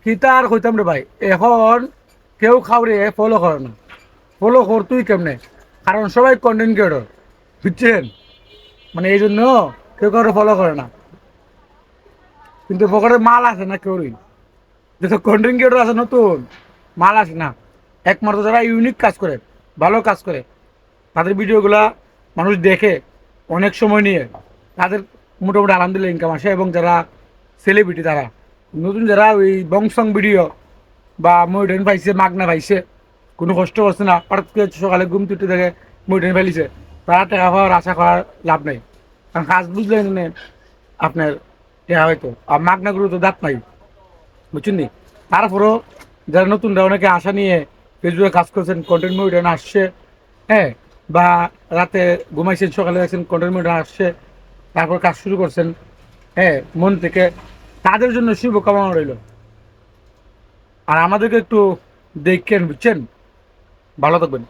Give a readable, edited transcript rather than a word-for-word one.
কিতা আর কইতাম রে ভাই, এখন কেউ খাওয়ারে ফলো করে না। ফলো কর তুই কেমনে? কারণ সবাই কন্টেন্ট ক্রিয়েটর, বুঝছেন? মানে এই জন্য কেউ কারো ফলো করে না। কিন্তু পকেটে মাল আছে না কেউই, যেসব কন্টেন্ট ক্রিয়েটর আছে নতুন, মাল আসে না। একমাত্র যারা ইউনিক কাজ করে, ভালো কাজ করে, তাদের ভিডিওগুলা মানুষ দেখে অনেক সময় নিয়ে, তাদের মোটামুটি আলহামদুলিল্লাহ ইনকাম আসে। এবং যারা সেলিব্রিটি, তারা নতুন যারা ওই বংশং ভিডিও বা ময়ূরেন পাইছে, মাগনা পাইছে, কোনো কষ্ট করছে না, হঠাৎ করে সকালে ঘুম তুলতে দেখে ময়ূরেন ফেলিছে, তারা টাকা পাওয়ার আশা করার লাভ নাই। কারণ কাজ বুঝলেন আপনার টাকা হয়তো, আর মাগনাগুলো তো দাঁত নাই, বুঝছেন নি? তারপরও যারা নতুনরা অনেকে আশা নিয়ে ফেসবুকে কাজ করছেন, কন্টেন্ট মনিটর আসছে, হ্যাঁ, বা রাতে ঘুমাইছেন, সকালে দেখছেন কন্টেন্ট মনিটর আসছে, তারপর কাজ শুরু করছেন, হ্যাঁ, মন থেকে, তাদের জন্য শুভকামনা রইল। আর আমাদেরকে একটু দেখেন, বুঝছেন? ভালো থাকবেন।